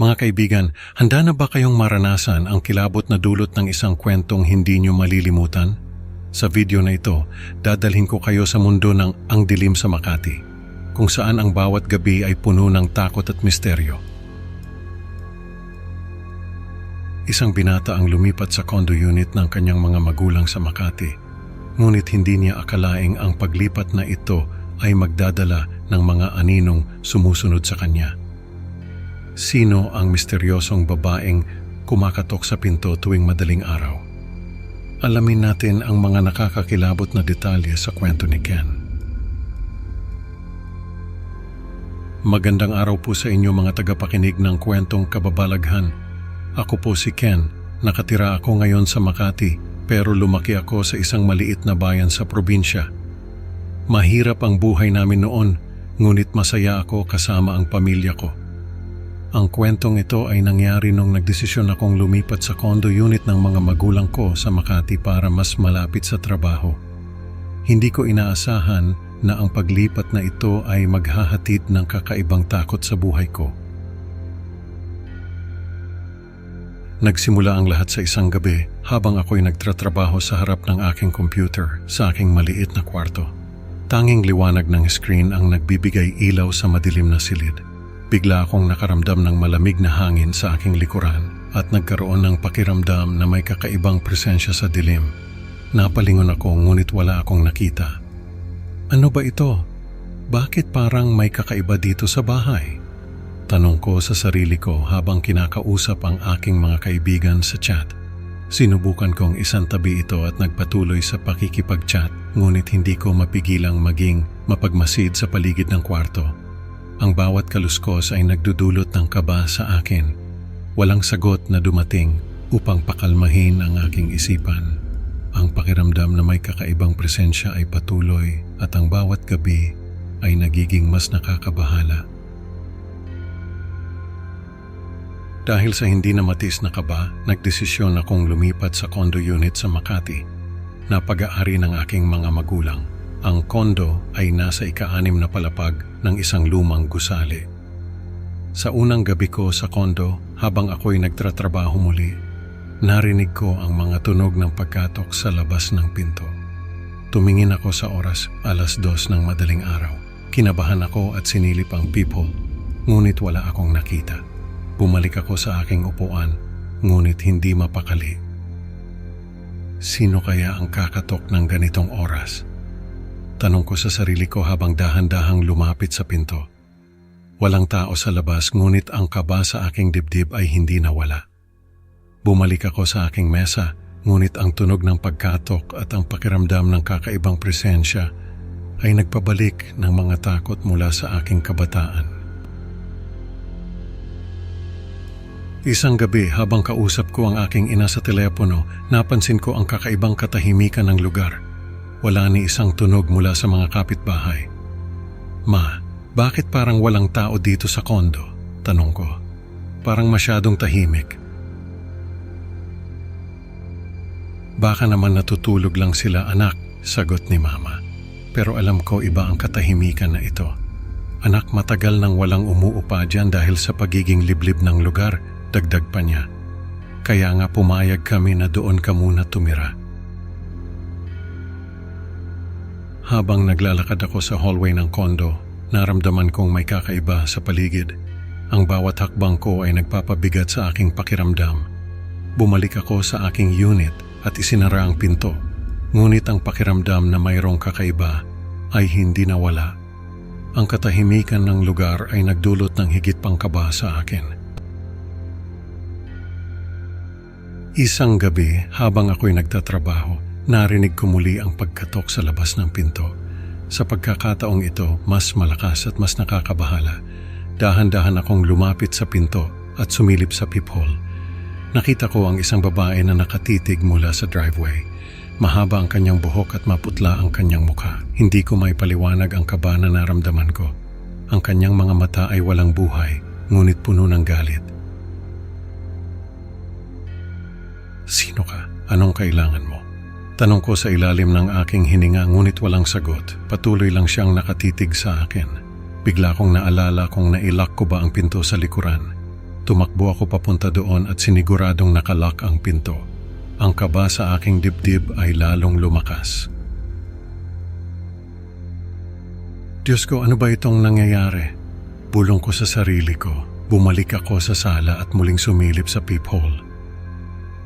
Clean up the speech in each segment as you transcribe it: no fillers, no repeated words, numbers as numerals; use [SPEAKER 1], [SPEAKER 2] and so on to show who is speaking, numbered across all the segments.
[SPEAKER 1] Mga kaibigan, handa na ba kayong maranasan ang kilabot na dulot ng isang kwentong hindi nyo malilimutan? Sa video na ito, dadalhin ko kayo sa mundo ng Ang Dilim sa Makati, kung saan ang bawat gabi ay puno ng takot at misteryo. Isang binata ang lumipat sa condo unit ng kanyang mga magulang sa Makati, ngunit hindi niya akalaing ang paglipat na ito ay magdadala ng mga aninong sumusunod sa kanya. Sino ang misteryosong babaeng kumakatok sa pinto tuwing madaling araw? Alamin natin ang mga nakakakilabot na detalye sa kwento ni Ken. Magandang araw po sa inyo mga tagapakinig ng kwentong kababalaghan. Ako po si Ken. Nakatira ako ngayon sa Makati, pero lumaki ako sa isang maliit na bayan sa probinsya. Mahirap ang buhay namin noon, ngunit masaya ako kasama ang pamilya ko. Ang kwentong ito ay nangyari nung nagdesisyon akong lumipat sa condo unit ng mga magulang ko sa Makati para mas malapit sa trabaho. Hindi ko inaasahan na ang paglipat na ito ay maghahatid ng kakaibang takot sa buhay ko. Nagsimula ang lahat sa isang gabi habang ako'y nagtatrabaho sa harap ng aking computer sa aking maliit na kwarto. Tanging liwanag ng screen ang nagbibigay ilaw sa madilim na silid. Bigla akong nakaramdam ng malamig na hangin sa aking likuran at nagkaroon ng pakiramdam na may kakaibang presensya sa dilim. Napalingon ako ngunit wala akong nakita. Ano ba ito? Bakit parang may kakaiba dito sa bahay? Tanong ko sa sarili ko habang kinakausap ang aking mga kaibigan sa chat. Sinubukan kong isantabi ito at nagpatuloy sa pakikipag-chat, ngunit hindi ko mapigilang maging mapagmasid sa paligid ng kwarto. Ang bawat kaluskos ay nagdudulot ng kaba sa akin. Walang sagot na dumating upang pakalmahin ang aking isipan. Ang pakiramdam na may kakaibang presensya ay patuloy at ang bawat gabi ay nagiging mas nakakabahala. Dahil sa hindi na matiis na kaba, nagdesisyon akong lumipat sa condo unit sa Makati na pag-aari ng aking mga magulang. Ang kondo ay nasa ika-6 na palapag ng isang lumang gusali. Sa unang gabi ko sa kondo, habang ako'y nagtatrabaho muli, narinig ko ang mga tunog ng pagkatok sa labas ng pinto. Tumingin ako sa oras, 2:00 ng madaling araw. Kinabahan ako at sinilip ang peephole, ngunit wala akong nakita. Bumalik ako sa aking upuan, ngunit hindi mapakali. Sino kaya ang kakatok ng ganitong oras? Tanong ko sa sarili ko habang dahan-dahang lumapit sa pinto. Walang tao sa labas, ngunit ang kaba sa aking dibdib ay hindi nawala. Bumalik ako sa aking mesa, ngunit ang tunog ng pagkatok at ang pakiramdam ng kakaibang presensya ay nagpabalik ng mga takot mula sa aking kabataan. Isang gabi habang kausap ko ang aking ina sa telepono, napansin ko ang kakaibang katahimikan ng lugar. Wala ni isang tunog mula sa mga kapitbahay. Ma, bakit parang walang tao dito sa kondo? Tanong ko. Parang masyadong tahimik. Baka naman natutulog lang sila anak, sagot ni mama. Pero alam ko iba ang katahimikan na ito. Anak, matagal nang walang umuupa dyan dahil sa pagiging liblib ng lugar, dagdag pa niya. Kaya nga pumayag kami na doon ka muna tumira. Habang naglalakad ako sa hallway ng kondo, naramdaman kong may kakaiba sa paligid. Ang bawat hakbang ko ay nagpapabigat sa aking pakiramdam. Bumalik ako sa aking unit at isinara ang pinto. Ngunit ang pakiramdam na mayroong kakaiba ay hindi nawala. Ang katahimikan ng lugar ay nagdulot ng higit pang kaba sa akin. Isang gabi habang ako'y nagtatrabaho, narinig ko muli ang pagkatok sa labas ng pinto. Sa pagkakataong ito, mas malakas at mas nakakabahala. Dahan-dahan akong lumapit sa pinto at sumilip sa peephole. Nakita ko ang isang babae na nakatitig mula sa driveway. Mahaba ang kanyang buhok at maputla ang kanyang mukha. Hindi ko may paliwanag ang kaba na naramdaman ko. Ang kanyang mga mata ay walang buhay, ngunit puno ng galit. Sino ka? Anong kailangan mo? Tanong ko sa ilalim ng aking hininga, ngunit walang sagot. Patuloy lang siyang nakatitig sa akin. Bigla kong naalala kung nailak ko ba ang pinto sa likuran. Tumakbo ako papunta doon at siniguradong nakalock ang pinto. Ang kaba sa aking dibdib ay lalong lumakas. Diyos ko, ano ba itong nangyayari? Bulong ko sa sarili ko. Bumalik ako sa sala at muling sumilip sa peephole.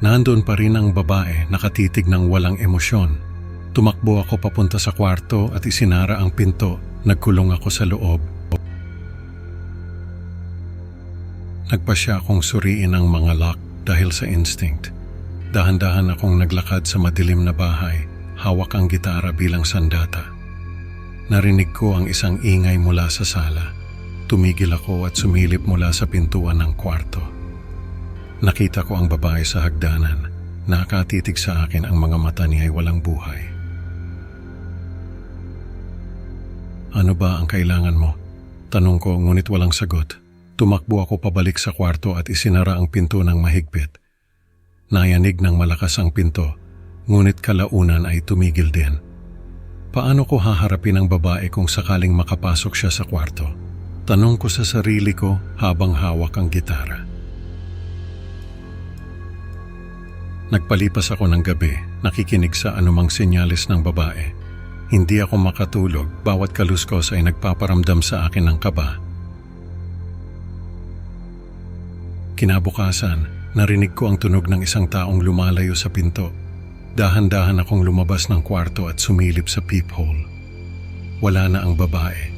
[SPEAKER 1] Nandoon pa rin ang babae, nakatitig ng walang emosyon. Tumakbo ako papunta sa kwarto at isinara ang pinto. Nagkulong ako sa loob. Nagpasya akong suriin ang mga lock dahil sa instinct. Dahan-dahan akong naglakad sa madilim na bahay, hawak ang gitara bilang sandata. Narinig ko ang isang ingay mula sa sala. Tumigil ako at sumilip mula sa pintuan ng kwarto. Nakita ko ang babae sa hagdanan. Nakatitig sa akin, ang mga mata niya ay walang buhay. Ano ba ang kailangan mo? Tanong ko, ngunit walang sagot. Tumakbo ako pabalik sa kwarto at isinara ang pinto ng mahigpit. Nayanig ng malakas ang pinto, ngunit kalaunan ay tumigil din. Paano ko haharapin ang babae kung sakaling makapasok siya sa kwarto? Tanong ko sa sarili ko habang hawak ang gitara. Nagpalipas ako ng gabi, nakikinig sa anumang senyales ng babae. Hindi ako makatulog, bawat kaluskos ay nagpaparamdam sa akin ng kaba. Kinabukasan, narinig ko ang tunog ng isang taong lumalayo sa pinto. Dahan-dahan akong lumabas ng kwarto at sumilip sa peephole. Wala na ang babae.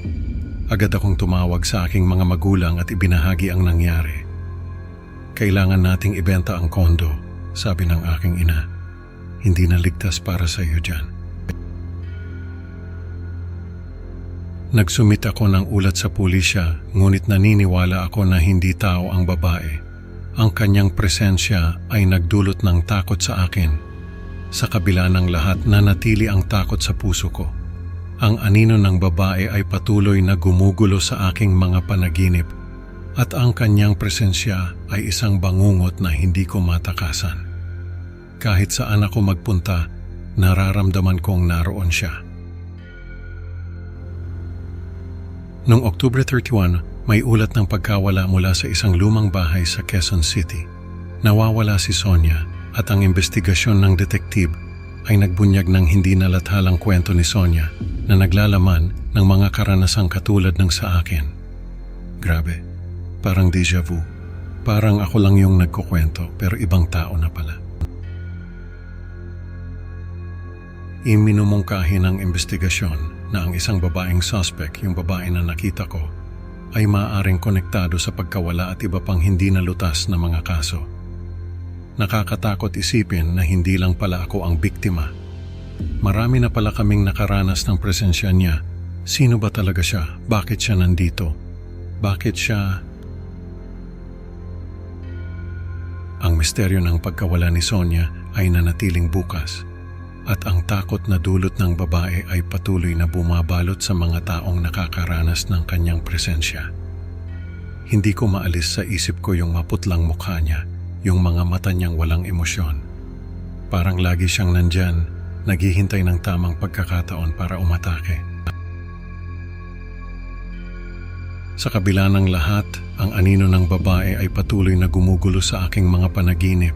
[SPEAKER 1] Agad akong tumawag sa aking mga magulang at ibinahagi ang nangyari. Kailangan nating ibenta ang kondo, sabi ng aking ina. Hindi na ligtas para sa iyo dyan. Nagsumit ako ng ulat sa pulisya, ngunit naniniwala ako na hindi tao ang babae. Ang kanyang presensya ay nagdulot ng takot sa akin. Sa kabila ng lahat, nanatili ang takot sa puso ko. Ang anino ng babae ay patuloy na gumugulo sa aking mga panaginip at ang kanyang presensya ay isang bangungot na hindi ko matakasan. Kahit saan ako magpunta, nararamdaman kong naroon siya. Noong October 31, may ulat ng pagkawala mula sa isang lumang bahay sa Quezon City. Nawawala si Sonia at ang investigasyon ng detektib ay nagbunyag ng hindi nalathalang kwento ni Sonia na naglalaman ng mga karanasang katulad ng sa akin. Grabe, parang déjà vu. Parang ako lang yung nagkukwento pero ibang tao na pala. Iminumungkahi ng investigasyon na ang isang babaeng suspect, yung babae na nakita ko, ay maaaring konektado sa pagkawala at iba pang hindi nalutas na mga kaso. Nakakatakot isipin na hindi lang pala ako ang biktima. Marami na pala kaming nakaranas ng presensya niya. Sino ba talaga siya? Bakit siya nandito? Bakit siya... Ang misteryo ng pagkawala ni Sonia ay nanatiling bukas at ang takot na dulot ng babae ay patuloy na bumabalot sa mga taong nakakaranas ng kanyang presensya. Hindi ko maalis sa isip ko yung maputlang mukha niya, yung mga mata niyang walang emosyon. Parang lagi siyang nandyan, naghihintay ng tamang pagkakataon para umatake. Sa kabila ng lahat, ang anino ng babae ay patuloy na gumugulo sa aking mga panaginip.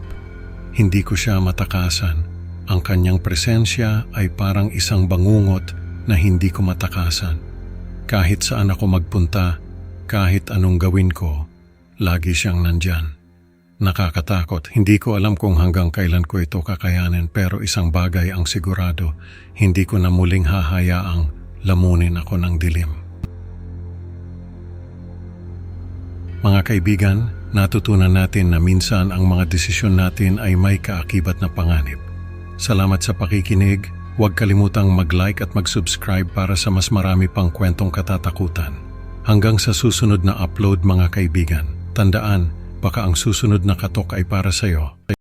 [SPEAKER 1] Hindi ko siya matakasan. Ang kanyang presensya ay parang isang bangungot na hindi ko matakasan. Kahit saan ako magpunta, kahit anong gawin ko, lagi siyang nandyan. Nakakatakot, hindi ko alam kung hanggang kailan ko ito kakayanin, pero isang bagay ang sigurado, hindi ko na muling hahayaang lamunin ako ng dilim. Mga kaibigan, natutunan natin na minsan ang mga desisyon natin ay may kaakibat na panganib. Salamat sa pakikinig. Huwag kalimutang mag-like at mag-subscribe para sa mas marami pang kwentong katatakutan. Hanggang sa susunod na upload mga kaibigan. Tandaan, baka ang susunod na katok ay para sa iyo.